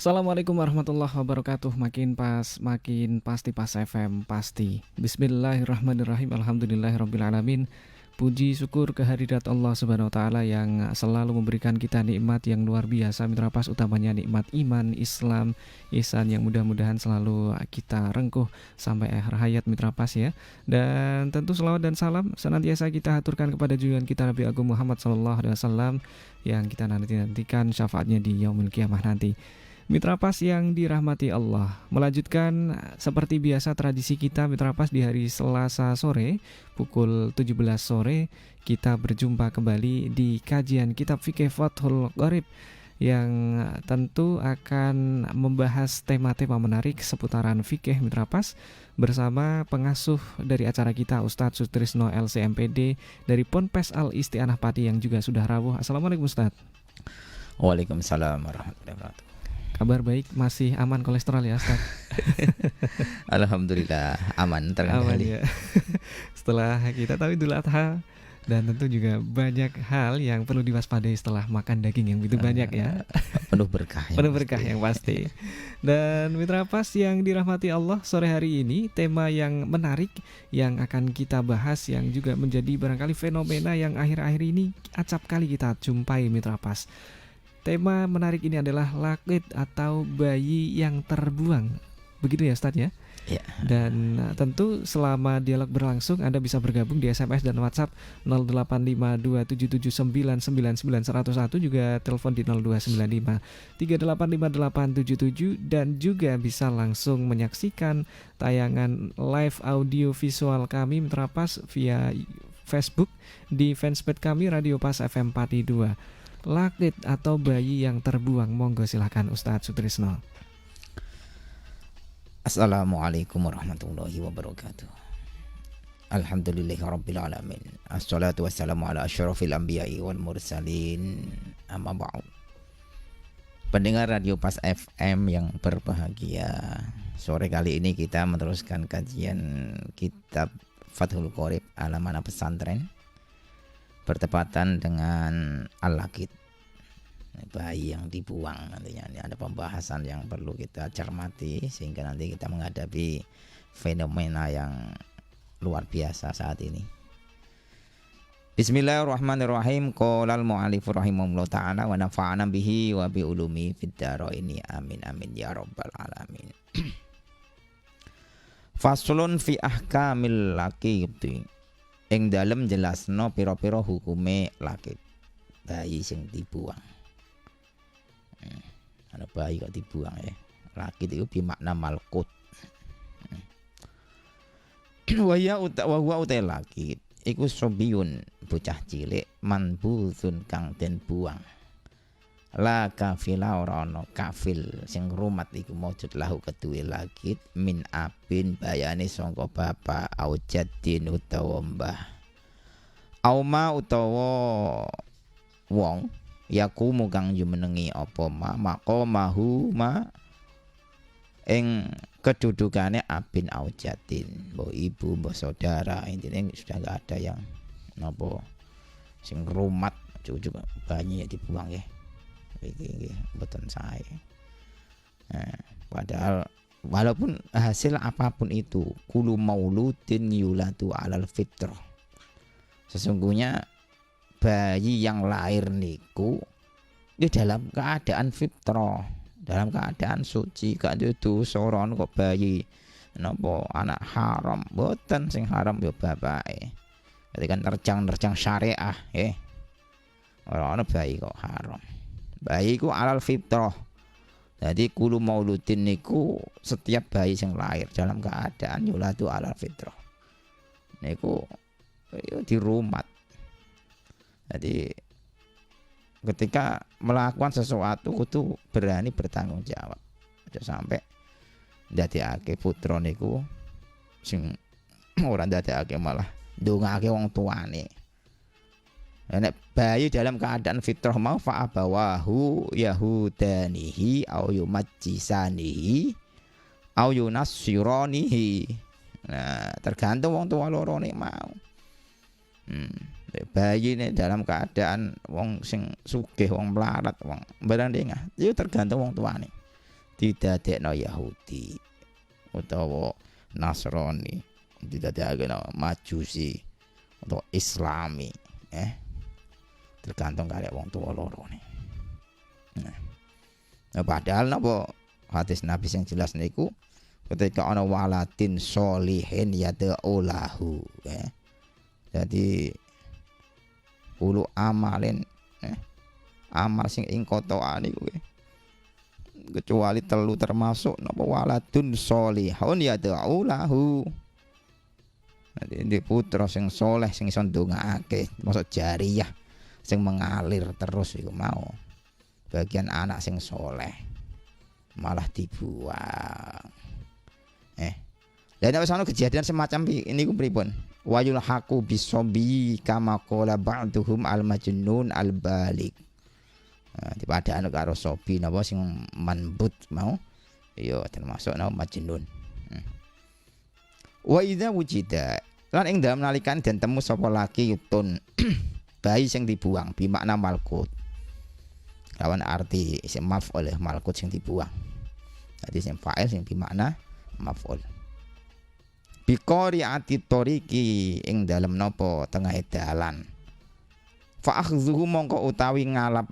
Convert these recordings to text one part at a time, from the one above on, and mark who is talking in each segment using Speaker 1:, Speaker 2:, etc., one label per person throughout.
Speaker 1: Assalamualaikum warahmatullahi wabarakatuh. Makin pas, makin pasti pas FM pasti. Bismillahirrahmanirrahim. Alhamdulillahirrabbilalamin. Puji syukur kehadirat Allah Subhanahu wa taala yang selalu memberikan kita nikmat yang luar biasa, mitra pas, utamanya nikmat iman, Islam, ihsan yang mudah-mudahan selalu kita rengkuh sampai akhir hayat, mitra pas ya. Dan tentu selawat dan salam senantiasa kita haturkan kepada junjungan kita Nabi Agung Muhammad SAW yang kita nantikan syafaatnya di yaumul kiamah nanti. Mitra Pas yang dirahmati Allah, melanjutkan seperti biasa tradisi kita Mitra Pas di hari Selasa sore pukul 17 sore kita berjumpa kembali di kajian kitab fikih Fathul Qorib yang tentu akan membahas tema-tema menarik seputaran fikih Mitra Pas bersama pengasuh dari acara kita Ustadz Sutrisno LCMPD dari Ponpes Al Isti'anah Pati yang juga sudah rawuh. Assalamualaikum Ustadz.
Speaker 2: Waalaikumsalam warahmatullahi wabarakatuh.
Speaker 1: Kabar baik, masih aman kolesterol ya Ustaz?
Speaker 2: Alhamdulillah aman
Speaker 1: Aman
Speaker 2: terkendali.
Speaker 1: ya. Setelah kita tahu Idul Adha dan tentu juga banyak hal yang perlu diwaspadai setelah makan daging yang begitu banyak ya.
Speaker 2: Penuh berkah ya.
Speaker 1: Penuh berkah yang pasti. Dan Mitra Pas yang dirahmati Allah, sore hari ini tema yang menarik yang akan kita bahas yang juga menjadi barangkali fenomena yang akhir-akhir ini acap kali kita jumpai Mitra Pas. Tema menarik ini adalah lakit atau bayi yang terbuang. Begitu ya Ustadz ya?
Speaker 2: Ya.
Speaker 1: Dan tentu selama dialog berlangsung Anda bisa bergabung di SMS dan WhatsApp 085277999101, juga telepon di 0295385877, dan juga bisa langsung menyaksikan tayangan live audio visual kami Mitra Pas via Facebook di fanspage kami Radio Pas FM Pati 2. Lakit atau bayi yang terbuang, monggo silakan Ustadz Sutrisno.
Speaker 2: Assalamualaikum warahmatullahi wabarakatuh. Alhamdulillahirabbil alamin. Assalatu wassalamu ala asyrafil anbiya'i wal mursalin. Amma ba'd. Pendengar Radio Pas FM yang berbahagia, sore kali ini kita meneruskan kajian kitab Fathul Qorib Alamana Pesantren, bertepatan dengan Al-Lakit, bayi yang dibuang. Nantinya ini ada pembahasan yang perlu kita cermati sehingga nanti kita menghadapi fenomena yang luar biasa saat ini. Bismillahirrahmanirrahim. Qolal mu'alif rahimahullah ta'ala wa nafa'ana bihi wa bi ulumi fid dharaini amin amin ya rabbal alamin. Faslun fi ahkamil lakiti, ing dalem jelasno pira-pira hukume lakit, bayi sing dibuang. Ana bayi kok dibuang ya. Lakit itu bermakna malkut. Wa huwa utai lakit iku sobiyun, bocah cilik, manbuzun kang den buang. La kafila ora ana kafil sing rumat iku maujud lahu keduwe lakit min abin bayane sangka bapak au jaddin utawa mbah auma utawa wong yakumu kang jumenengi apa maqamahu ma ing kedudukane abin au jaddin, mbok ibu mbok saudara, intine sudah enggak ada yang napa sing rumat cucu bayi dibuang ya. Iki mboten sae. Padahal walaupun hasil apapun itu, kulu mauludin yulatu alal fitrah, sesungguhnya bayi yang lahir niku di dalam keadaan fitrah, dalam keadaan suci, gak itu soron kok bayi napa anak haram, mboten, sing haram ya bapake. Ketika nerjang syariah nggih. Ora ana bayi kok haram. Bayi ku alal fitrah. Jadi kulu mauludin niku setiap bayi yang lahir dalam keadaan yulatu alal fitrah niku dirumat. Jadi ketika melakukan sesuatu kudu berani bertanggung jawab. Aja sampai ndadekake putra niku sing ora ndadekake malah ndongake wong tuane. Nek bayi dalam keadaan fitrah mau fa'abawahu yahudanihi au yumajjisanihi au yunassiranihi. Nah, tergantung wong tua loro nek mau. Bayi ini dalam keadaan wong sing sugih, wong melarat, wong berandengah, itu tergantung wong tuane. didadekno Yahudi utawa Nasrani, didadekno Majusi atau Islami, tergantung karek wong tua loro nih. Nah, padahal napa hadis Nabi yang jelas niku ketika ana waladin sholihin yad'u lahu, jadi ulu amalin, amal sing ing kotoane iku kecuali telu termasuk napa waladun sholihun yad'u lahu. Jadi putra sing soleh sing iso ndongaake, maksud jariyah sing mengalir terus iku mau. Bagian anak sing soleh malah dibuang. Dan ana kejadian semacam ini ku pripun? Wayul haqu bisobi kama qala ba'duhum al majnun al balik. Di padaan karo sobi napa sing manbut mau ya termasuk napa majnun. Wa idza wujida lan ing dalem nalikan den temu sapa laki yutun bayi sing dibuang bi makna malkut. Lawan arti isim maf'ul malkut sing dibuang. Jadi isim fa'il sing bi makna maf'ul. Bi qari'ati tariqi ing dalem napa tengah dalan. Fa akhdhuhu mongko utawi ngalap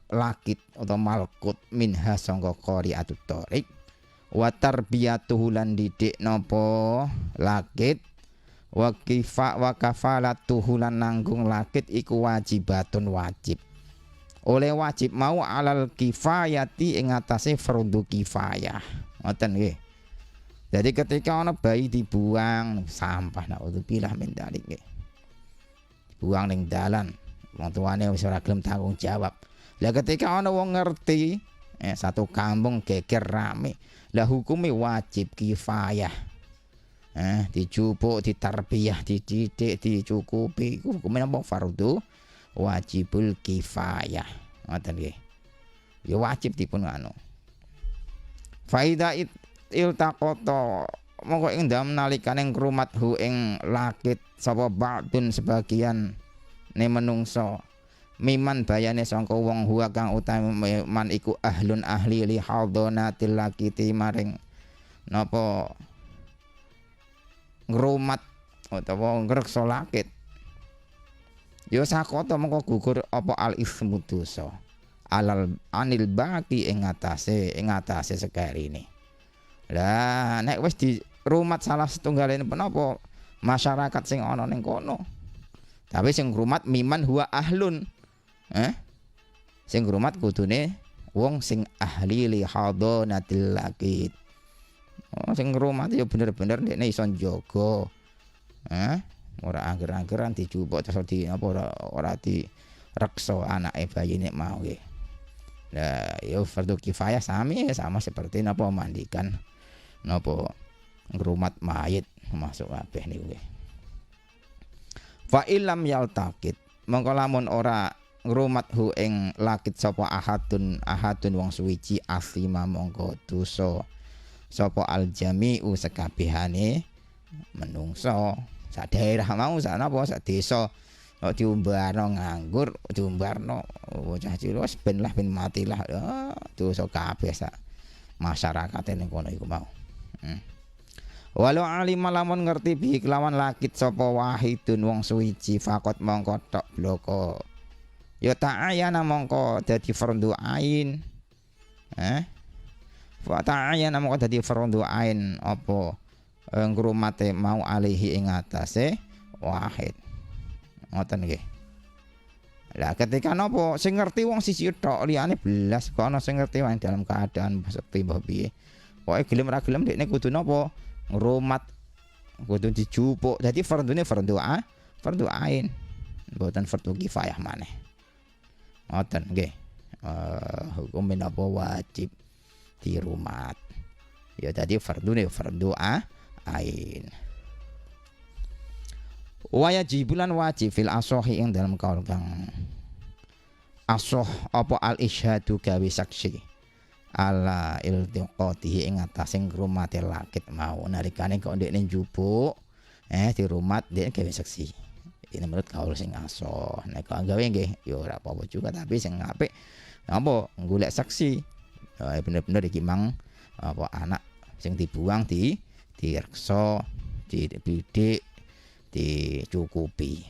Speaker 2: lakit atau malkut minha sangka qari'atut tariq wa tarbiyatuhu lan didik napa lakit wa kafalatuhu lan nanggung lakit iku wajibatun wajib. Oleh wajib mau alal kifayati ing atase fardhu kifayah. Ngoten nggih. Jadi ketika ana bayi dibuang sampah naudzubillah min dzalik nggih. Buang ning dalan, wong tuane wis ora gelem tanggung jawab. Lah ketika ana wong ngerti, satu kampung geger rame. Lah hukume wajib kifayah. Dijupuk, ditarbiyah, dididik, dicukupi. Hukume napa fardhu wajibul kifayah. Ngoten nggih. Ya wajib dipun anu. Faida iltaqata mongko ing dalem nalikane ngrumathu ing lakit sapa ba'dun sebagian ne menungso miman bayane sangka wong huwa kang utawi man iku ahlun ahli li hadanatil lakiti maring napa ngrumat utawa ngreksa lakit. Ya sakota mengko gugur apa al ismu dosa alal anil baqi ing atase sekarine. Lah nek wis di rumat salah setunggalane penapa masyarakat sing ana ning kono. Tapi sing ngrumat miman huwa ahlun. Sing ngrumat kudune wong sing ahli li hadanatil laqit. Sing ngrumat ya bener-bener dekne iso njaga. Ora angger-anggeran dijupuk terus di apa ora direksa anake bayi nek mau nggih. Lah ya fardhu kifayah sama seperti napa mandikan napa ngrumat mayit masuk kabeh niku nggih. Fa illam yaltaqit mongko lamun ora ngrumat hu ing lakit sapa ahadun wong suwiji aslima mongko dosa sapa aljami'u sekabehane menungso sak daerah mau sak napa sak desa diumbarno nganggur diumbarno bocah cilik wis ben matilah dosa kabeh sak masyarakat ning kono iku mau. Walau alim lamun ngerti bi kelawan lakit sapa wahidun wong suwiji fakot mongko tok bloko ya ta'ayana mongko dadi fardhu ain. Fa ta'ayana mongko dadi fardhu ain apa ngrumate mau alihi ing atase wahid. Ngoten nggih. Lah ketika napa sing ngerti wong siji tok liyane belas kok ana sing ngerti wae dalam keadaan sepi mbah piye. Pokoke gelem ra gelem dekne kudu napa ngrumat kudu dijupuk. Dadi fardune fardhu ain. Mboten fardhu kifayah maneh. Ngoten nggih. Hukum napa wajib dirumat. Ya dadi fardune fardhu ain. Wajibulan wajib fil asohi ing dalam kaul kang asoh apa al isyhadu gawe saksi ala iltiqatihi ing atase ngrumate lakit mau nalikane kok ndekne njupuk dirumat ndek gawe saksi. Ini menurut kaul sing asoh. Nek kok gawe nggih ya ora apa-apa juga tapi sing apik apa golek saksi. Bener-bener iki mang apa anak sing dibuang direksa, dibidik, dicukupi.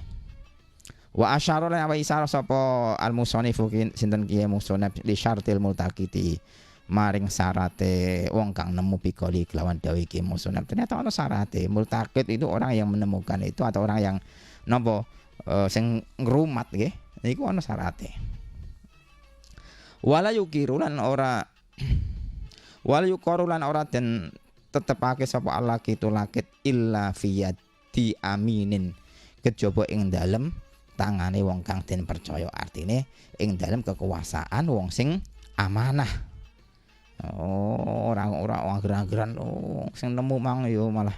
Speaker 2: Wa asyara lan wa isara sapa al musannifu sinten kiye musannif li syartil multaqiti maring syarate wong kang nemu bikoli kelawan dawuh iki musannif. Ternyata ana syarate. Multaqit itu orang yang menemukan itu atau orang yang napa sing ngrumat nggih. Niku ana syarate. Wala yukirulan ora wala yukarulan ora den tetepake sapa Allah kitu lakit illa fiyadi aminin kejaba ing dalem tangane wong kang den percaya, artine ing dalem kekuasaan wong sing amanah. Ora ager-ageran sing nemu mang yo malah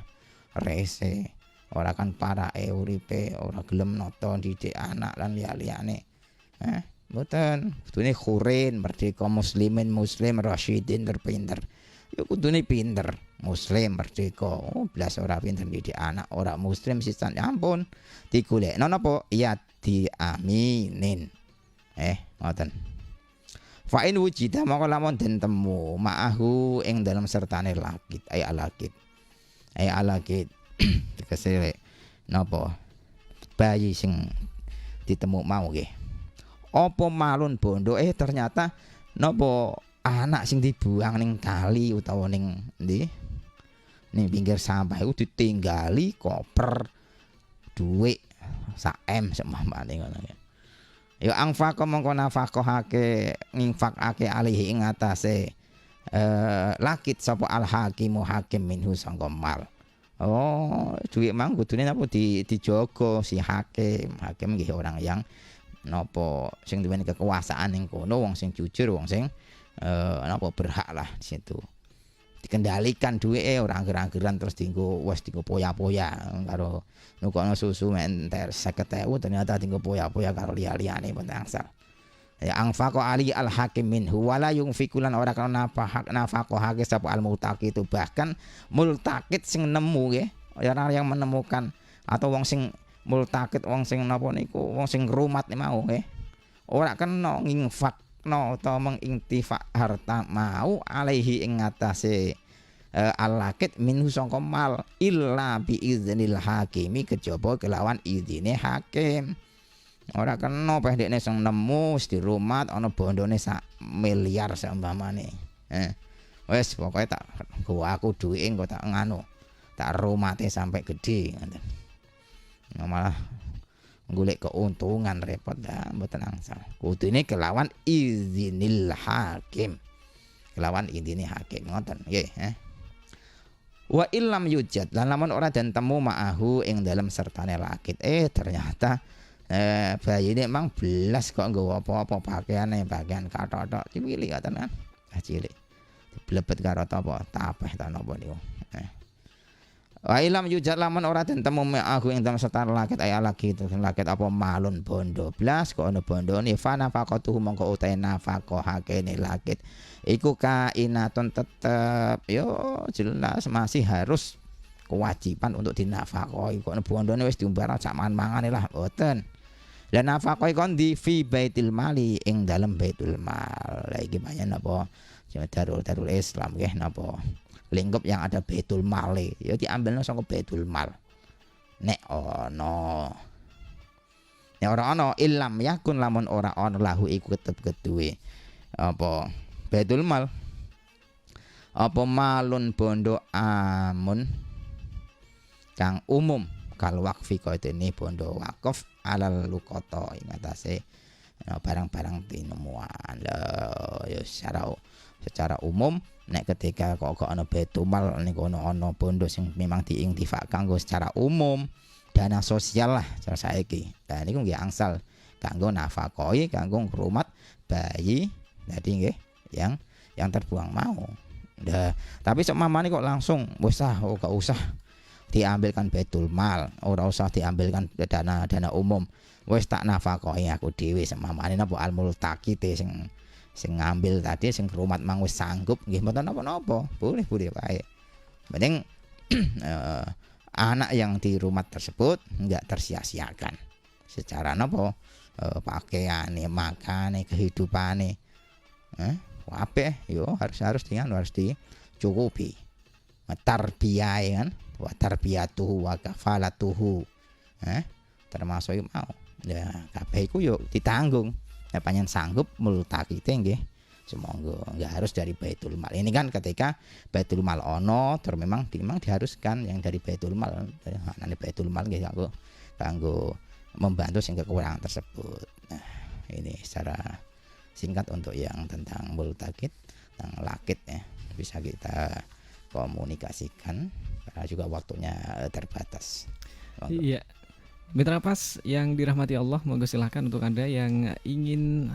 Speaker 2: rese. Ora kan parake uripe, ora gelem nata didik anak lan liya-liyane. Mboten, kudune khurin merdeka muslimin muslim rasyidin terpinter. Yo kudune pinter, muslim merdeka. Blas ora pinter didik anak, ora muslim sisan ampun digolekno napa ya diaminin. Ngoten. Fa in wujida maka lamun den temu ma'ahu ing dalam sertane lakit ay alakit. Ay alakit tegese napa bayi sing ditemu mau nggih. Apa malun bondo ternyata napa anak sing dibuang ning kali utawa ning ndi ning pinggir sampah iku ditinggali koper dhuwit sak M semampane ngono ya. Ya angfaq mongko nafaqahake nginfaqake alihi ing atase lakit sapa al hakimu hakim minhu sangka mal. Dhuwit mang kudune napa dijaga si hakim. Hakim nggih orang yang napa sing duweni kekuasaan ning kono, wong sing jujur, wong sing napa berhak lah di situ. Dikendalikan duwike ora anger-angeran terus dienggo poya-poya karo nukono susu menter 50.000 ternyata dienggo poya-poya karo liya-liyane mboten angsal. Ya angfaqo ali al hakim minhu wala yunfikulan ora kana nafaqohake sapa al multaqi itu bahkan multaqit sing nemu nggih orang yang menemukan atau wong sing multaqit wong sing napa niku wong sing ngrumat mau nggih ora kena nginfakno utawa mengintifak harta mau alaihi ing atase alakit minhu sangka mal illa bi iznil hakimi kejaba kelawan izine hakim. Ora kena peh dekne sing nemu di rumat ana bondone sak miliar saumpamane. Wis pokoke tak gua aku duwike engko tak nganu. Tak rumate sampai gede ngoten. Malah golek keuntungan repot dah mboten angsal. Kudune kelawan izinil hakim. Kelawan izine hakim ngoten nggih, Wa illam yujad lan lamun ora den temu ma'ahu ing dalem sertane lakit ternyata bayi ini emang belas kok nggawa apa-apa pakaian kathok-kathok cilik ngoten kan. Cilik. Diblebet karo apa tapeh ta napa niku. Wa ilam yujad lamun ora den temu ma'ahu ing dalem sertane lakit lakit apa malun bondo blas kok ana bondone fa nafaqatuhu mongko utahe nafaqahake ne lakit iku kainatun tetep yo jelas masih harus kewajiban untuk dinafaqahi kok bondone wis diumbar sak mangan-mangane lah mboten. Lah nafaqah kon di fi baitul mali ing dalem baitul mal. Lah iki banyak napa darul Islam nggih napa lingkup yang ada baitul mal ya diambilno saka baitul mal. Nek ana nek ora ana illam yakun lamun ora ana lahu iku tetep keduwe apa baitul mal apa malun bondo amun kang umum kal waqfi kaitene bondo wakaf alal luqata ing atase barang-barang tinemuan ya secara umum nek ketika kok ana baitul mal niku ana bondo sing memang diintifak kanggo secara umum dana sosial lah cara saiki. Lah niku nggih angsal kanggo nafaqahi kanggo ngrumat bayi dadi nggih yang terbuang mau. Tapi sok mamane kok langsung wis gak usah diambilkan baitul mal, ora usah diambilkan dana umum. Wis tak nafaqahi aku dhewe semamane napa al multaqite sing ngambil tadi sing rumat mang wis sanggup nggih mboten napa-napa. Boleh wae. Mending anak yang di rumah tersebut enggak tersia-siakan secara napa pakaiane, makane, kehidupane. Kabeh yo harus cukupi. Tarbiyah kan, wa tarbiyatuhu wa kafalatuhu. Termasuk iku mau. Ya kabeh iku yo ditanggung. Nek panjenengan sanggup multakite nggih. Semonggo nggak harus dari Baitul Mal. Ini kan ketika Baitul Mal ono, terus memang diharuskan yang dari Baitul Mal. Dari Baitul Mal nggih kanggo membantu sing kekurangan tersebut. Nah, ini secara singkat untuk yang tentang multakit, tentang lakit ya. Bisa kita komunikasikan karena juga waktunya terbatas.
Speaker 1: Iya. Mitra Pas yang dirahmati Allah, monggo silahkan untuk Anda yang ingin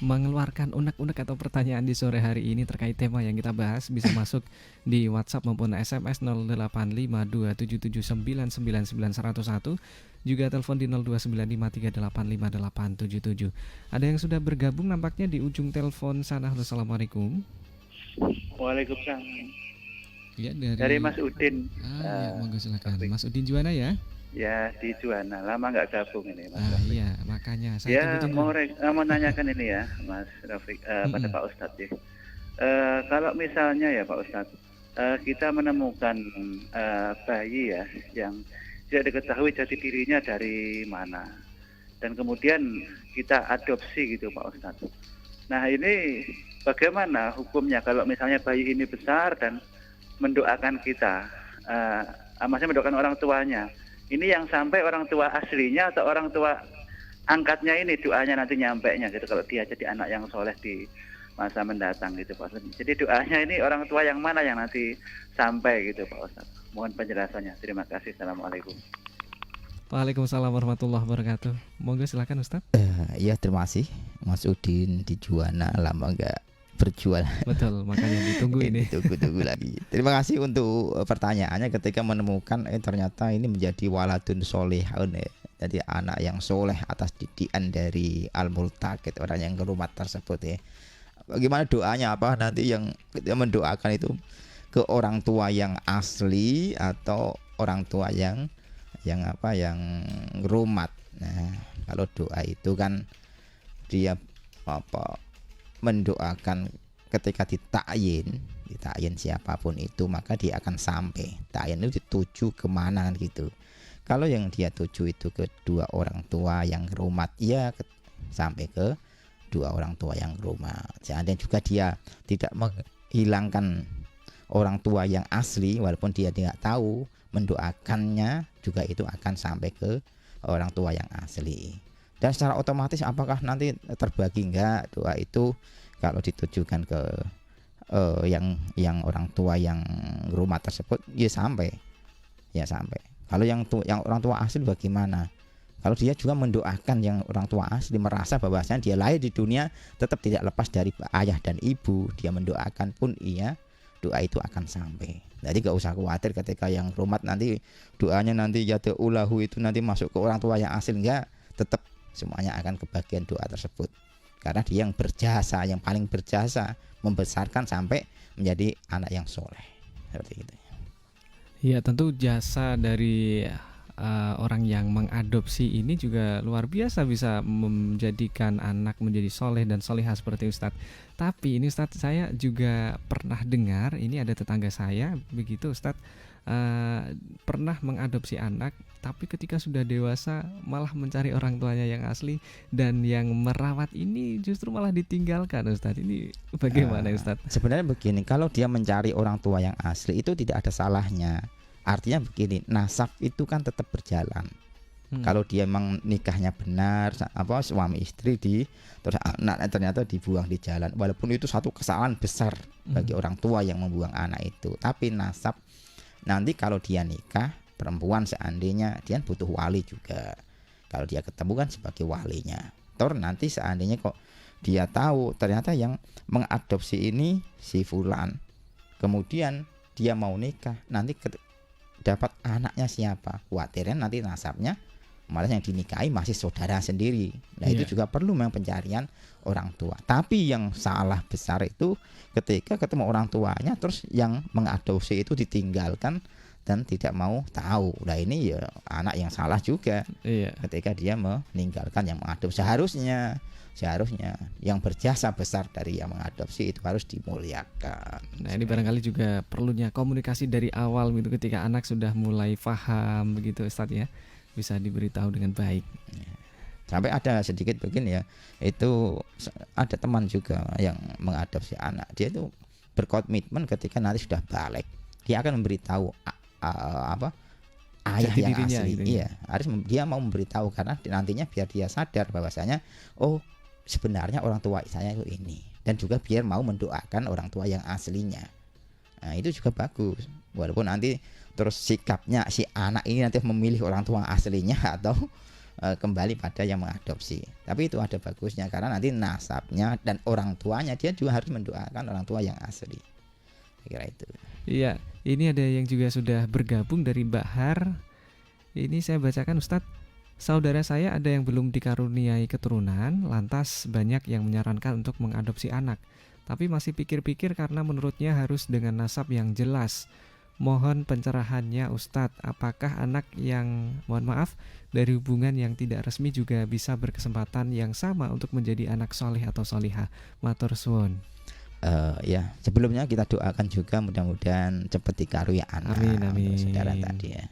Speaker 1: mengeluarkan unek-unek atau pertanyaan di sore hari ini terkait tema yang kita bahas, bisa masuk di WhatsApp maupun SMS 085277999101, juga telepon di 0295385877. Ada yang sudah bergabung nampaknya di ujung telepon sana. Halo, assalamualaikum.
Speaker 3: Waalaikumsalam.
Speaker 1: Ya,
Speaker 3: dari Mas Udin.
Speaker 1: Ya, monggo silakan. Mas Udin Juwana ya?
Speaker 3: Ya, di Juwana. Lama nggak gabung ini, Mas.
Speaker 1: Iya, makanya saya
Speaker 3: mau nanyakan ini ya, Mas Rafiq, pada Pak Ustadz ya. Kalau misalnya ya Pak Ustadz, kita menemukan bayi ya yang tidak diketahui jati dirinya dari mana, dan kemudian kita adopsi gitu Pak Ustadz. Nah, ini bagaimana hukumnya kalau misalnya bayi ini besar dan mendoakan kita, maksudnya mendoakan orang tuanya? Ini yang sampai orang tua aslinya atau orang tua angkatnya ini doanya nanti nyampainya gitu kalau dia jadi anak yang soleh di masa mendatang gitu Pak Ustadz. Jadi doanya ini orang tua yang mana yang nanti sampai gitu Pak Ustadz. Mohon penjelasannya. Terima kasih. Assalamualaikum.
Speaker 1: Waalaikumsalam warahmatullahi wabarakatuh. Monggo silakan Ustadz.
Speaker 2: Iya, terima kasih Mas Udin di Juwana, lama nggak berjual.
Speaker 1: Betul, makanya ditunggu ini.
Speaker 2: Tunggu lagi. Terima kasih untuk pertanyaannya. Ketika menemukan ternyata ini menjadi waladun solehun ya. Jadi anak yang soleh atas didikan dari al-multaqit, orang yang kerumat tersebut ya. Bagaimana doanya, apa nanti yang kita mendoakan itu ke orang tua yang asli atau orang tua yang rumat. Nah, kalau doa itu kan dia mendoakan ketika ditakyin siapapun itu, maka dia akan sampai. Takyin itu dituju kemana kan gitu. Kalau yang dia tuju itu ke dua orang tua yang rumat, ya sampai ke dua orang tua yang rumat. Dan juga dia tidak menghilangkan orang tua yang asli, walaupun dia tidak tahu, mendoakannya juga itu akan sampai ke orang tua yang asli. Dan secara otomatis apakah nanti terbagi enggak doa itu kalau ditujukan ke yang orang tua yang rumah tersebut, ya sampai. Kalau yang orang tua asli bagaimana? Kalau dia juga mendoakan yang orang tua asli, merasa bahwasanya dia lahir di dunia tetap tidak lepas dari ayah dan ibu, dia mendoakan pun iya, doa itu akan sampai. Jadi gak usah khawatir ketika yang rumat nanti doanya nanti yad'ulahu itu nanti masuk ke orang tua yang asli, enggak, tetap semuanya akan kebagian doa tersebut. Karena dia yang berjasa, yang paling berjasa membesarkan sampai menjadi anak yang soleh. Seperti itu.
Speaker 1: Ya, tentu jasa dari orang yang mengadopsi ini juga luar biasa, bisa menjadikan anak menjadi soleh dan solehah seperti Ustadz. Tapi ini Ustadz, saya juga pernah dengar, ini ada tetangga saya begitu Ustadz, pernah mengadopsi anak, tapi ketika sudah dewasa malah mencari orang tuanya yang asli, dan yang merawat ini justru malah ditinggalkan Ustadz. Ini bagaimana Ustadz?
Speaker 2: Sebenarnya begini, kalau dia mencari orang tua yang asli itu tidak ada salahnya. Artinya begini, nasab itu kan tetap berjalan. Kalau dia memang nikahnya benar, suami istri terus anak ternyata dibuang di jalan, walaupun itu satu kesalahan besar bagi orang tua yang membuang anak itu. Tapi nasab nanti kalau dia nikah, perempuan seandainya dia butuh wali juga. Kalau dia ketemu kan sebagai walinya. Terus nanti seandainya kok dia tahu ternyata yang mengadopsi ini si fulan, kemudian dia mau nikah, nanti dapat anaknya siapa? Khawatirnya nanti nasabnya malah yang dinikahi masih saudara sendiri. Nah itu juga perlu memang pencarian orang tua. Tapi yang salah besar itu ketika ketemu orang tuanya terus yang mengadopsi itu ditinggalkan dan tidak mau tahu. Nah ini ya anak yang salah juga
Speaker 1: Iya.
Speaker 2: ketika dia meninggalkan yang mengadopsi. Seharusnya yang berjasa besar dari yang mengadopsi itu harus dimuliakan.
Speaker 1: Nah, ini barangkali juga perlunya komunikasi dari awal gitu, ketika anak sudah mulai paham begitu Ustadz ya, bisa diberitahu dengan baik.
Speaker 2: Sampai ada sedikit begini ya, itu ada teman juga yang mengadopsi anak, dia itu berkomitmen ketika nanti sudah balik dia akan memberitahu ayah
Speaker 1: Jati
Speaker 2: yang
Speaker 1: dirinya
Speaker 2: asli
Speaker 1: gitu ya.
Speaker 2: iya harus dia mau memberitahu karena nantinya biar dia sadar bahwasanya oh sebenarnya orang tua saya itu ini, dan juga biar mau mendoakan orang tua yang aslinya. Nah itu juga bagus, walaupun nanti terus sikapnya si anak ini nanti memilih orang tua aslinya atau kembali pada yang mengadopsi, tapi itu ada bagusnya karena nanti nasabnya dan orang tuanya dia juga harus mendoakan orang tua yang asli. Kira itu.
Speaker 1: Iya, ini ada yang juga sudah bergabung dari Mbak Har. Ini saya bacakan Ustadz. Saudara saya ada yang belum dikaruniai keturunan, lantas banyak yang menyarankan untuk mengadopsi anak. Tapi masih pikir-pikir karena menurutnya harus dengan nasab yang jelas. Mohon pencerahannya Ustadz, apakah anak yang, mohon maaf, dari hubungan yang tidak resmi juga bisa berkesempatan yang sama untuk menjadi anak soleh atau solihah? Matur suwun.
Speaker 2: Ya sebelumnya kita doakan juga mudah-mudahan cepat dikaruniai anak.
Speaker 1: Amin,
Speaker 2: untuk
Speaker 1: amin.
Speaker 2: saudara tadi ya.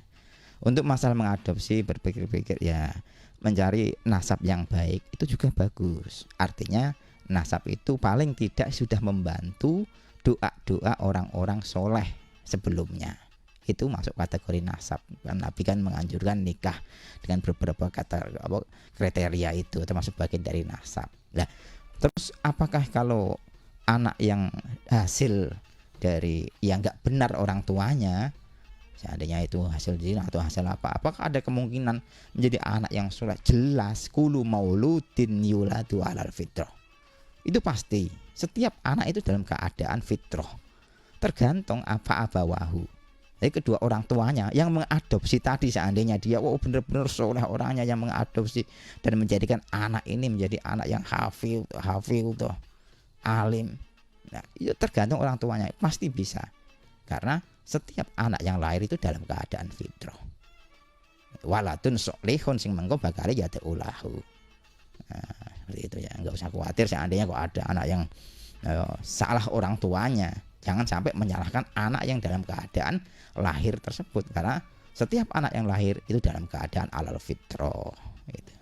Speaker 2: Untuk masalah mengadopsi berpikir-pikir ya mencari nasab yang baik itu juga bagus. Artinya nasab itu paling tidak sudah membantu doa-doa orang-orang soleh sebelumnya. Itu masuk kategori nasab. Kan Nabi kan menganjurkan nikah dengan beberapa kriteria itu termasuk bagian dari nasab. Nah, terus apakah kalau anak yang hasil dari yang nggak benar orang tuanya, seandainya itu hasil zina atau hasil apa, apakah ada kemungkinan menjadi anak yang soleh? Jelas, kullu mauludin yuladu alal fitrah. Itu pasti. Setiap anak itu dalam keadaan fitrah. Tergantung apa abawahu. Jadi kedua orang tuanya yang mengadopsi tadi, seandainya dia benar-benar soleh orangnya yang mengadopsi dan menjadikan anak ini menjadi anak yang hafil tuh, alim. Nah, itu tergantung orang tuanya, pasti bisa. Karena setiap anak yang lahir itu dalam keadaan fitrah. Waladun solihun sing mengko bakale ya ulahu. Nah, seperti itu ya, enggak usah khawatir seandainya kok ada anak yang salah orang tuanya. Jangan sampai menyalahkan anak yang dalam keadaan lahir tersebut, karena setiap anak yang lahir itu dalam keadaan alal fitrah gitu.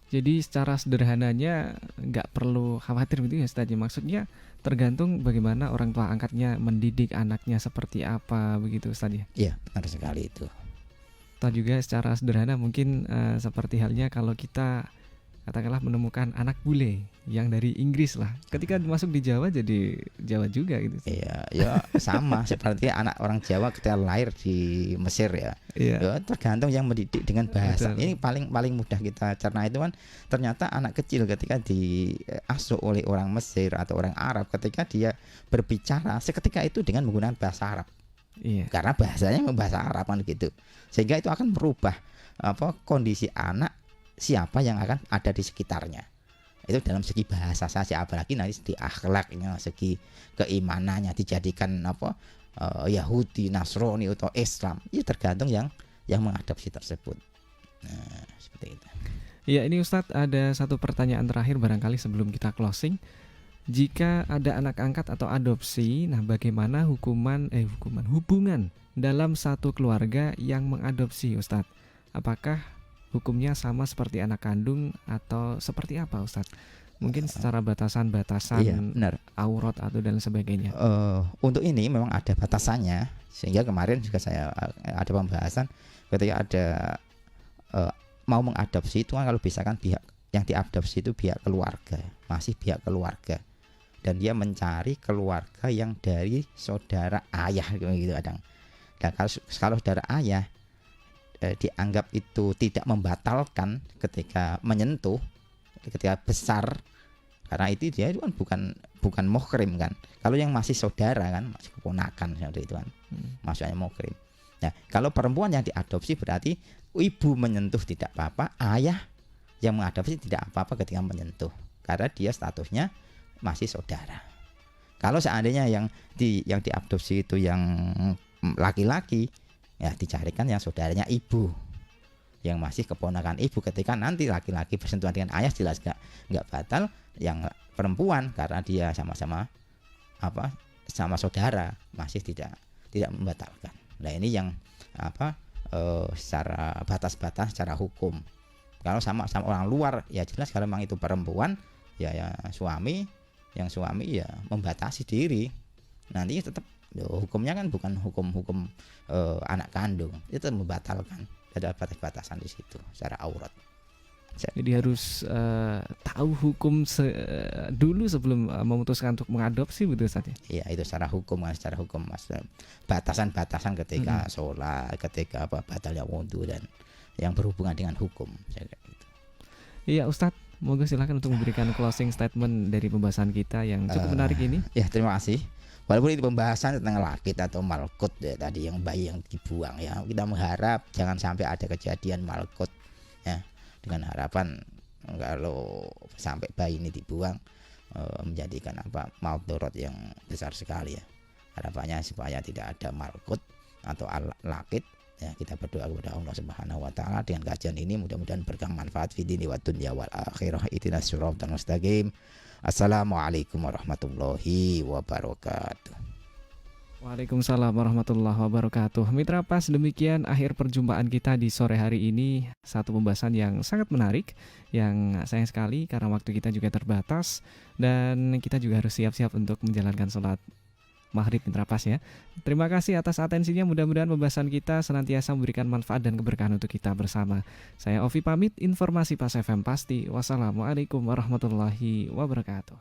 Speaker 1: Jadi secara sederhananya nggak perlu khawatir gitu ya Ustadz. Maksudnya tergantung bagaimana orang tua angkatnya mendidik anaknya seperti apa begitu Ustadz ya.
Speaker 2: Iya benar sekali itu.
Speaker 1: Atau juga secara sederhana mungkin seperti halnya kalau kita katakanlah menemukan anak bule yang dari Inggris lah, ketika masuk di Jawa jadi Jawa juga gitu.
Speaker 2: Iya, ya sama seperti anak orang Jawa ketika lahir di Mesir ya.
Speaker 1: Iya.
Speaker 2: Ya tergantung yang mendidik dengan bahasa.
Speaker 1: Betul.
Speaker 2: Ini paling mudah kita cerna itu kan, ternyata anak kecil ketika diasuh oleh orang Mesir atau orang Arab, ketika dia berbicara seketika itu dengan menggunakan bahasa Arab.
Speaker 1: Iya.
Speaker 2: Karena bahasanya bahasa Arab kan gitu. Sehingga itu akan merubah kondisi anak, siapa yang akan ada di sekitarnya. Itu dalam segi bahasa saja, apalagi nanti segi akhlaknya, segi keimanannya, dijadikan Yahudi, Nasrani atau Islam. Itu tergantung yang mengadopsi tersebut. Nah, seperti itu.
Speaker 1: Iya, ini Ustadz ada satu pertanyaan terakhir barangkali sebelum kita closing. Jika ada anak angkat atau adopsi, nah bagaimana hubungan dalam satu keluarga yang mengadopsi Ustadz? Apakah hukumnya sama seperti anak kandung atau seperti apa Ustadz? Mungkin secara batasan-batasan
Speaker 2: Iya, benar.
Speaker 1: aurat atau dan sebagainya.
Speaker 2: Untuk ini memang ada batasannya, sehingga kemarin juga saya ada pembahasan ketika ada mau mengadopsi itu kan, kalau bisa kan pihak yang diadopsi itu pihak keluarga, masih pihak keluarga, dan dia mencari keluarga yang dari saudara ayah gitu kadang. Dan kalau saudara ayah dianggap itu tidak membatalkan ketika menyentuh, ketika besar, karena itu dia itu kan bukan muhrim kan. Kalau yang masih saudara kan, masih keponakan seperti itu kan, maksudnya muhrim. Nah, kalau perempuan yang diadopsi berarti ibu menyentuh tidak apa-apa, ayah yang mengadopsi tidak apa-apa ketika menyentuh, karena dia statusnya masih saudara. Kalau seandainya yang diadopsi itu yang laki-laki, ya dicarikan yang saudaranya ibu, yang masih keponakan ibu. Ketika nanti laki-laki bersentuhan dengan ayah jelas nggak batal, yang perempuan karena dia sama-sama sama saudara masih tidak membatalkan. Nah ini yang secara batas-batas secara hukum. Kalau sama-sama orang luar ya jelas, kalau memang itu perempuan ya suami ya membatasi diri, nanti tetap hukumnya kan bukan hukum anak kandung, itu membatalkan. Ada batas-batasan di situ secara aurat.
Speaker 1: Jadi harus tahu hukum dulu sebelum memutuskan untuk mengadopsi, betul Ustaz ya?
Speaker 2: Iya, itu secara hukum Mas, batasan-batasan ketika sholat, ketika batalnya wudu dan yang berhubungan dengan hukum.
Speaker 1: Iya Ustadz, moga silakan untuk memberikan closing statement dari pembahasan kita yang cukup menarik ini.
Speaker 2: Ya, terima kasih. Walaupun itu pembahasan tentang lakit atau malkut ya, tadi yang bayi yang dibuang ya, kita mengharap jangan sampai ada kejadian malkut ya, dengan harapan kalau sampai bayi ini dibuang menjadikan maut dorot yang besar sekali ya. Harapannya supaya tidak ada malkut atau lakit ya. Kita berdoa kepada Allah Subhanahu wa taala dengan kajian ini, mudah-mudahan berkah manfaat fi dini wa dunya wal akhirah. Ihdinas siratal mustaqim. Assalamualaikum warahmatullahi wabarakatuh.
Speaker 1: Waalaikumsalam warahmatullahi wabarakatuh. Mitra Pas, demikian akhir perjumpaan kita di sore hari ini. Satu pembahasan yang sangat menarik, yang sayang sekali karena waktu kita juga terbatas, dan kita juga harus siap-siap untuk menjalankan sholat maghrib, Mitra Pas ya. Terima kasih atas atensinya. Mudah-mudahan pembahasan kita senantiasa memberikan manfaat dan keberkahan untuk kita bersama. Saya Ovi pamit, informasi Pas FM pasti. Wassalamualaikum warahmatullahi wabarakatuh.